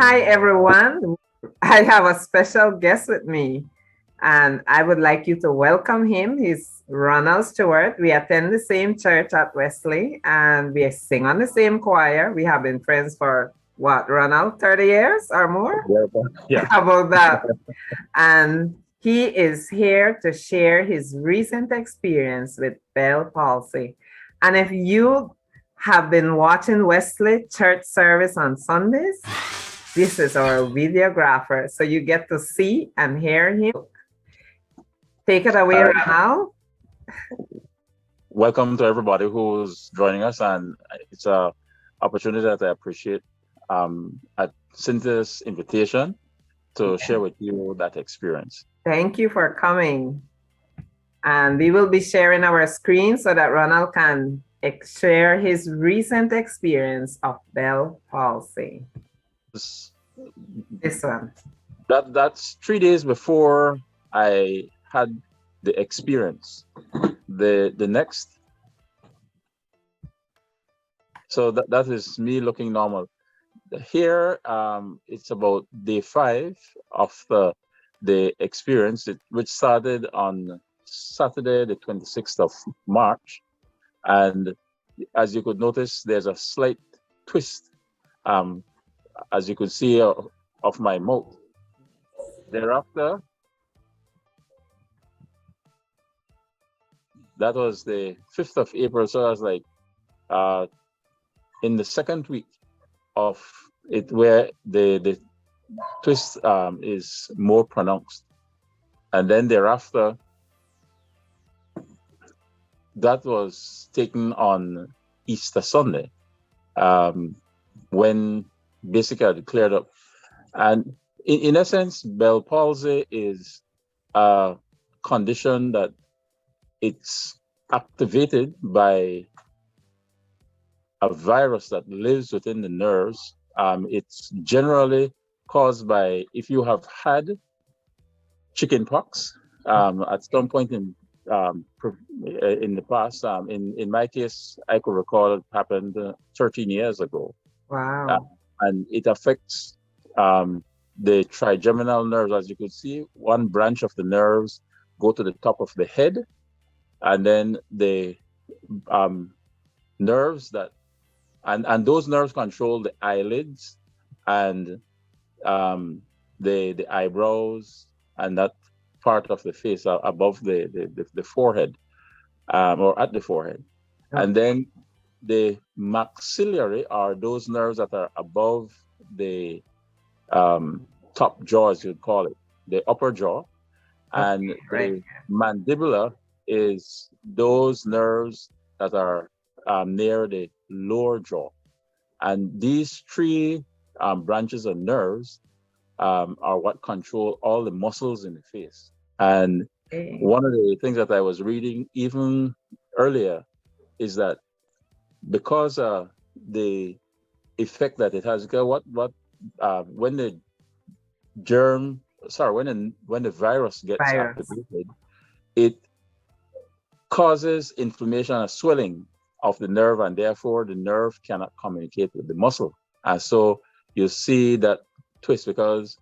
Hi, everyone. I have a special guest with me, and I would like you to welcome him. He's Ronald Stewart. We attend the same church at Wesley, and we sing on the same choir. We have been friends for what, Ronald, 30 years or more? Yeah. How about that? And he is here to share his recent experience with Bell Palsy. And if you have been watching Wesley church service on Sundays, this is our videographer. So you get to see and hear him. Take it away, Uh, Ronald. Welcome to everybody who's joining us, and it's a opportunity that I appreciate at Cynthia's invitation to share with you that experience. Thank you for coming. And we will be sharing our screen so that Ronald can share his recent experience of Bell Palsy. This- This one. That's 3 days before I had the experience. The next, so that is me looking normal. Here, it's about day 5 of the experience, which started on Saturday, the 26th of March. And as you could notice, there's a slight twist, as you could see, of my mouth. Thereafter, that was the 5th of April. So I was like, in the second week of it, where the twist is more pronounced. And then thereafter, that was taken on Easter Sunday, when basically I cleared up. And in essence, Bell palsy is a condition that it's activated by a virus that lives within the nerves. It's generally caused by, if you have had chicken pox at some point in the past. In my case, I could recall it happened 13 years ago. Wow. And it affects the trigeminal nerves. As you could see, one branch of the nerves go to the top of the head, and then the nerves that, and those nerves control the eyelids and the eyebrows and that part of the face above the forehead, or at the forehead. Okay. And then the maxillary are those nerves that are above the top jaw, as you'd call it, the upper jaw. And Okay, right. the mandibular is those nerves that are near the lower jaw. And these three branches of nerves are what control all the muscles in the face. And Okay. one of the things that I was reading even earlier is that because the effect that it has, when the when the virus gets Virus. activated, it causes inflammation and swelling of the nerve, and therefore the nerve cannot communicate with the muscle. And so you see that twist because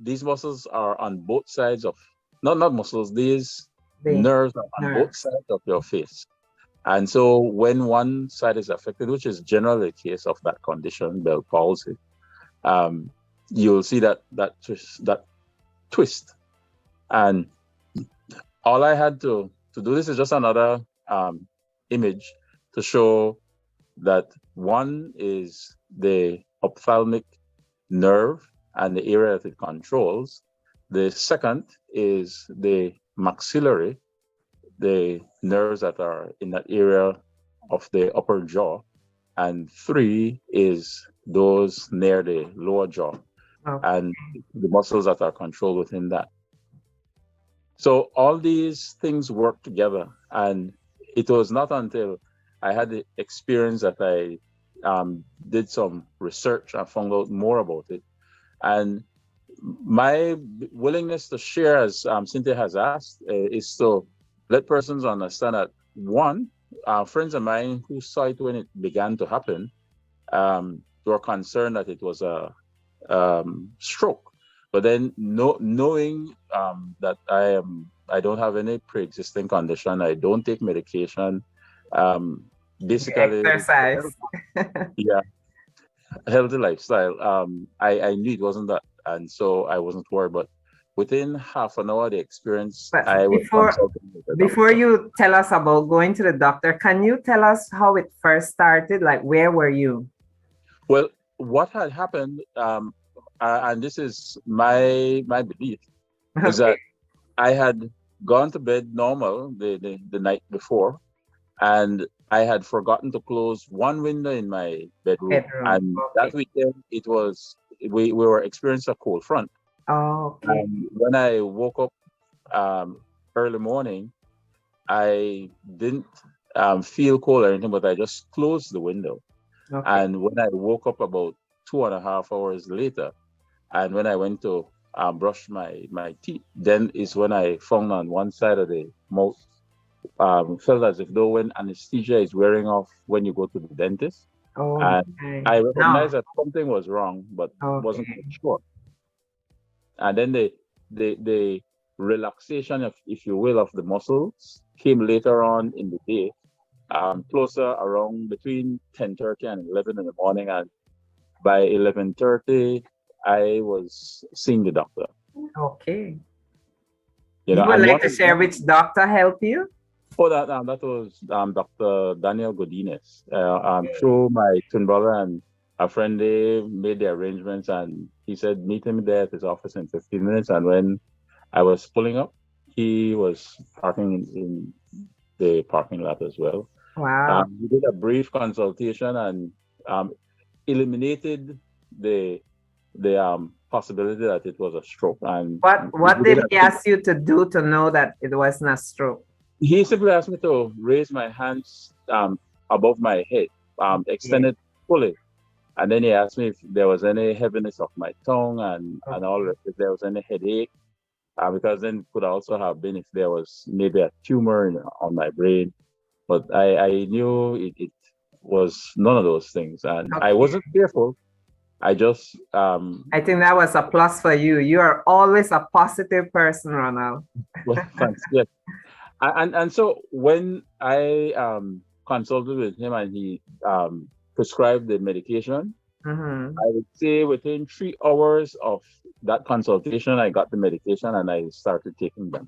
these muscles are on both sides of, not muscles, these The nerves are on both nerves. sides of your face. And so when one side is affected, which is generally the case of that condition, Bell palsy, you'll see that twist. And all I had to do, this is just another image to show that one is the ophthalmic nerve and the area that it controls. The second is the maxillary, the nerves that are in that area of the upper jaw. And 3 is those near the lower jaw, Okay. and the muscles that are controlled within that. So all these things work together. And it was not until I had the experience that I did some research and found out more about it. And my willingness to share, as Cynthia has asked, is to let persons understand that, one, friends of mine who saw it when it began to happen were concerned that it was a stroke. But then knowing that I don't have any pre-existing condition, I don't take medication. Um, Basically, Exercise. yeah, healthy lifestyle. I knew it wasn't that, and so I wasn't worried. But within half an hour, the experience, But I was consulting with the before doctor. you tell us about going to the doctor, can you tell us how it first started? Like, where were you? Well, what had happened, and this is my belief, is Okay. that I had gone to bed normal the night before, and I had forgotten to close one window in my bedroom. Bedroom. And that Okay. weekend, we were experiencing a cold front. Okay. And when I woke up um, early morning, I didn't feel cold or anything, but I just closed the window. Okay. And when I woke up about 2.5 hours later, and when I went to brush my teeth, then is when I found on one side of the mouth, felt as if though when anesthesia is wearing off when you go to the dentist. And Okay. I No. recognized that something was wrong, but wasn't quite Okay. sure. And then the relaxation, of, if you will, of the muscles came later on in the day, closer around between 10:30 and 11 in the morning. And by 11:30, I was seeing the doctor. Okay. You You know, would and like to share which doctor helped you? that was Dr. Daniel Godinez. Through my twin brother and a friend, they made the arrangements, and he said meet him there at his office in 15 minutes. And when I was pulling up, he was parking in the parking lot as well. Wow. We did a brief consultation and um, eliminated the possibility that it was a stroke. And What we did did a he ask you to do to know that it wasn't a stroke? He simply asked me to raise my hands above my head, extend Yeah. it fully. And then he asked me if there was any heaviness of my tongue and all Okay. that, if there was any headache, because then it could also have been if there was maybe a tumor on my brain. But I knew it was none of those things. And I Okay. wasn't fearful. I just, I think that was a plus for you. You are always a positive person, Ronald. well, thanks. Yes. And so when I consulted with him and he prescribed the medication, Mm-hmm. I would say within 3 hours of that consultation, I got the medication and I started taking them.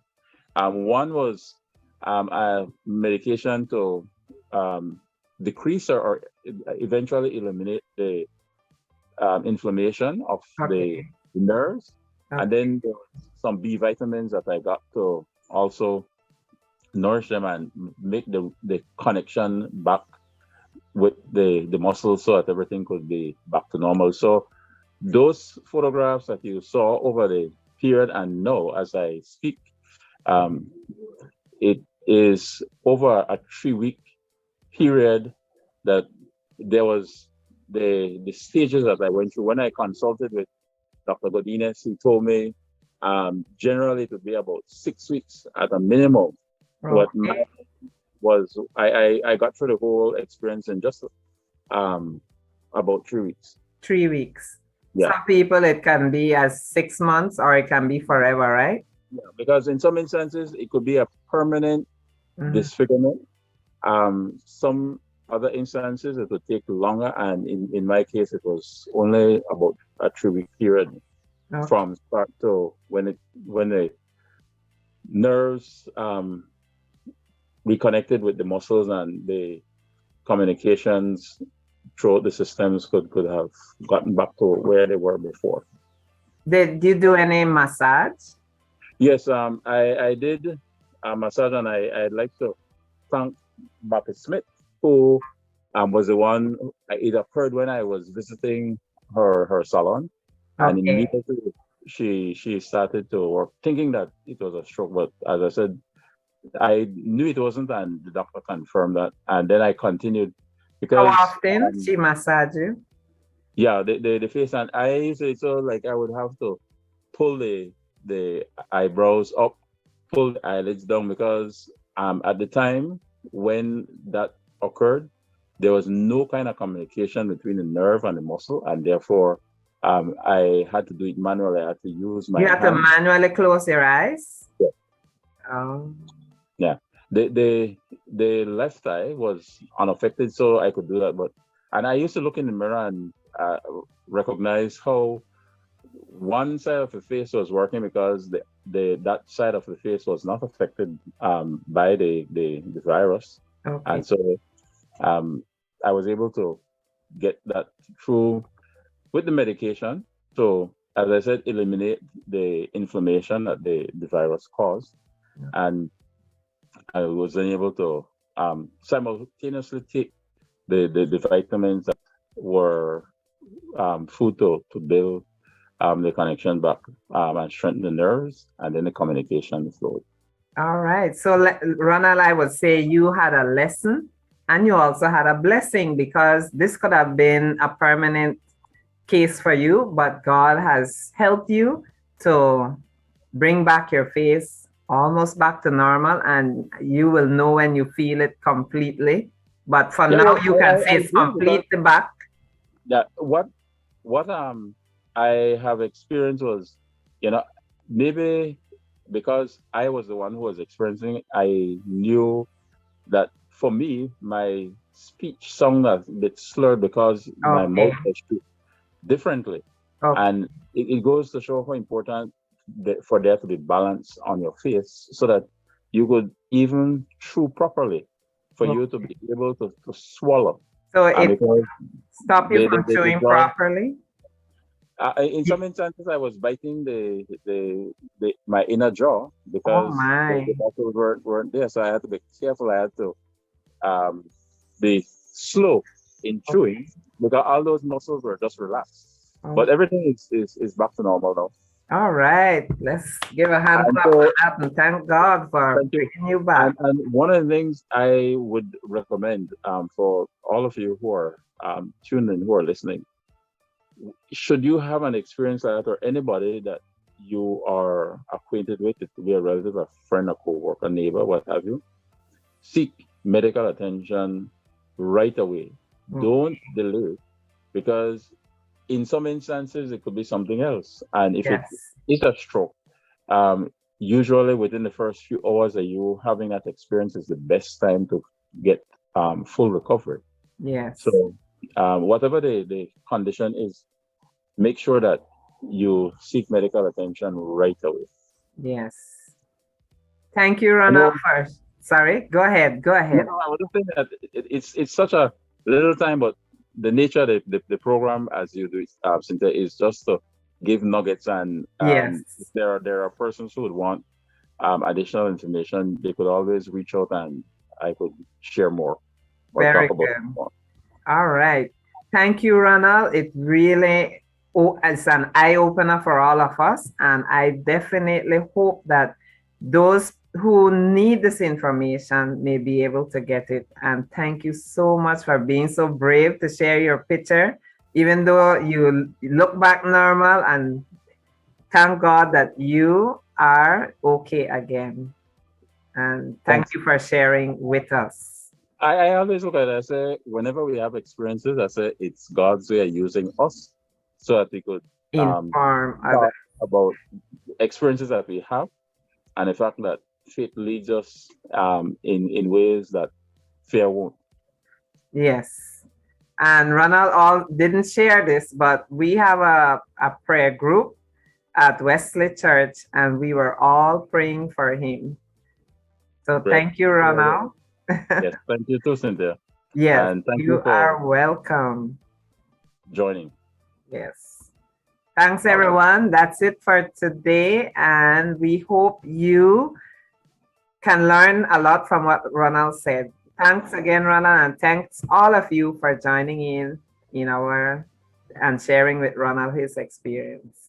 One was a medication to um, decrease or eventually eliminate the inflammation of the Okay. nerves. And Okay. then there was some B vitamins that I got to also nourish them and make the connection back with the muscles so that everything could be back to normal. So those photographs that you saw over the period and now as I speak, um, it is over a 3 week period that there was the stages that I went through. When I consulted with Dr. Godinez, he told me generally it would be about 6 weeks at a minimum. What Okay. was I got through the whole experience in just about 3 weeks. 3 weeks. Yeah. Some people it can be as 6 months or it can be forever, right? Yeah, because in some instances it could be a permanent Mm-hmm. disfigurement. Some other instances it would take longer, and in my case it was only about a 3 week period Okay. from start to when the nerves reconnected with the muscles and the communications throughout the systems could have gotten back to where they were before. Did you do any massage? Yes, I did a massage, and I'd like to thank Margaret Smith, who was the one. It occurred when I was visiting her salon, and Okay. immediately she started to work, thinking that it was a stroke. But as I said, I knew it wasn't, and the doctor confirmed that. And then I continued How because often she massage you? yeah, the face and eyes. So like I would have to pull the eyebrows up, pull the eyelids down because at the time when that occurred, there was no kind of communication between the nerve and the muscle, and therefore I had to do it manually. I had to use my You have to hand. manually close your eyes. Yeah. Oh, Yeah. The left eye was unaffected, so I could do that. But and I used to look in the mirror and recognize how one side of the face was working because the that side of the face was not affected by the virus, okay. and so um, I was able to get that through with the medication. So as I said, eliminate the inflammation that the virus caused, and I was then able to simultaneously take the vitamins that were food to build the connection back and strengthen the nerves and then the communication flow. All right. So, Ronald, I would say you had a lesson and you also had a blessing because this could have been a permanent case for you, but God has helped you to bring back your face almost back to normal, and you will know when you feel it completely. But for Yeah, now, well, you can say I it's did because completely back. that what I have experienced was, you know, maybe because I was the one who was experiencing it, I knew that for me, my speech sounded a bit slurred because my Okay. mouth was shaped differently. Okay. And it goes to show how important for there to be balance on your face so that you could even chew properly for you to Okay. be able to swallow. So it Because stop you from the chewing jaw, properly. in some instances, I was biting the my inner jaw Oh because the my. muscles weren't there. So I had to be careful. I had to um, be slow in Okay. chewing because all those muscles were just relaxed. But Okay. everything is back to normal now. All right. Let's give a hand And clap for so that and thank God for thank you. bringing you back. And one of the things I would recommend for all of you who are tuned in, who are listening, should you have an experience like that or anybody that you are acquainted with, it could be a relative, a friend, a co-worker, a neighbor, what have you, seek medical attention right away. Okay. Don't delay because in some instances it could be something else. And if it Yes. is a stroke, usually within the first few hours that you having that experience is the best time to get full recovery. Yes. So whatever the condition is, make sure that you seek medical attention right away. Yes. Thank you, I Ronald, know, first. Sorry. Go ahead. Go no, ahead. no, I was just saying that it's such a little time, but the nature of the program, as you do, Cynthia, is just to give nuggets. And Yes. if there are persons who would want additional information, they could always reach out and I could share more or Very talk about good. more. All right. Thank you, Ronald. It really it's an eye opener for all of us. And I definitely hope that those who need this information may be able to get it. And thank you so much for being so brave to share your picture, even though you look back normal. And thank God that you are okay again. And thank Thanks. you for sharing with us. I always look at it, I say, whenever we have experiences, I say it's God's way of using us so that we could Inform others. talk about experiences that we have and the fact that faith leads us in ways that fear won't. Yes. And Ronald all didn't share this, but we have a prayer group at Wesley Church, and we were all praying for him. So Great. thank you, Ronald. Yes, thank you too, Cynthia. Yes, And thank you you for are welcome. joining. Yes. Thanks, All right. everyone. That's it for today. And we hope you can learn a lot from what Ronald said. Thanks again, Ronald, and thanks all of you for joining in our and sharing with Ronald his experience.